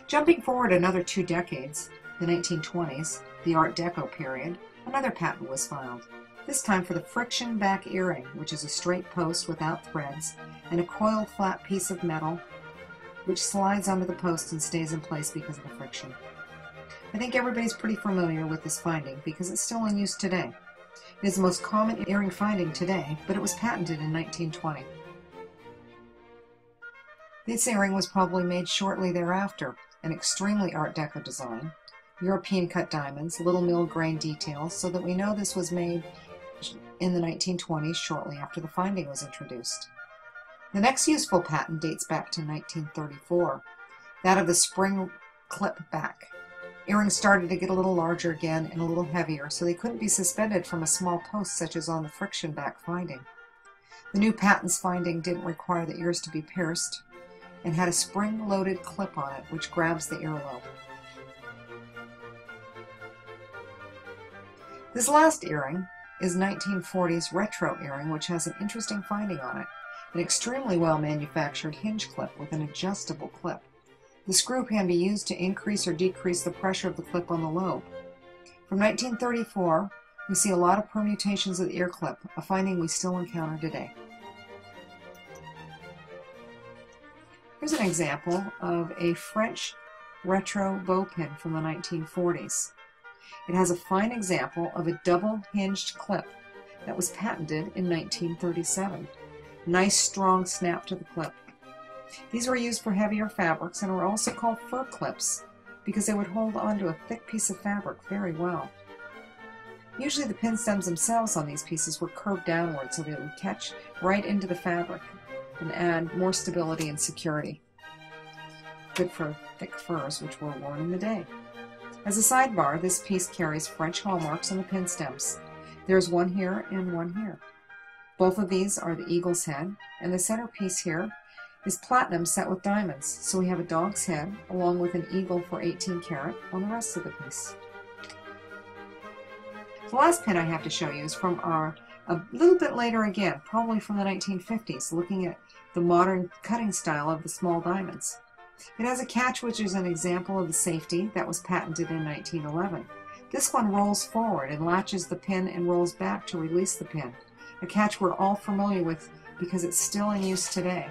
Jumping forward another 2 decades, the 1920s, the Art Deco period, another patent was filed, this time for the friction back earring, which is a straight post without threads and a coiled flat piece of metal which slides onto the post and stays in place because of the friction. I think everybody's pretty familiar with this finding because it's still in use today. It is the most common earring finding today, but it was patented in 1920. This earring was probably made shortly thereafter, an extremely Art Deco design, European cut diamonds, little mill grain details, so that we know this was made in the 1920s, shortly after the finding was introduced. The next useful patent dates back to 1934, that of the spring clip back. Earrings started to get a little larger again and a little heavier, so they couldn't be suspended from a small post such as on the friction back finding. The new patent's finding didn't require the ears to be pierced and had a spring-loaded clip on it which grabs the earlobe. This last earring is 1940s retro earring, which has an interesting finding on it, an extremely well-manufactured hinge clip with an adjustable clip. The screw can be used to increase or decrease the pressure of the clip on the lobe. From 1934, we see a lot of permutations of the ear clip, a finding we still encounter today. Here's an example of a French retro bow pin from the 1940s. It has a fine example of a double-hinged clip that was patented in 1937. Nice strong snap to the clip. These were used for heavier fabrics and were also called fur clips because they would hold onto a thick piece of fabric very well. Usually the pin stems themselves on these pieces were curved downward so they would catch right into the fabric and add more stability and security. Good for thick furs which were worn in the day. As a sidebar, this piece carries French hallmarks on the pin stems. There's one here and one here. Both of these are the eagle's head, and the center piece here is platinum set with diamonds, so we have a dog's head along with an eagle for 18 karat on the rest of the piece. The last pin I have to show you is from a little bit later again, probably from the 1950s, looking at the modern cutting style of the small diamonds. It has a catch which is an example of the safety that was patented in 1911. This one rolls forward and latches the pin and rolls back to release the pin, a catch we're all familiar with because it's still in use today.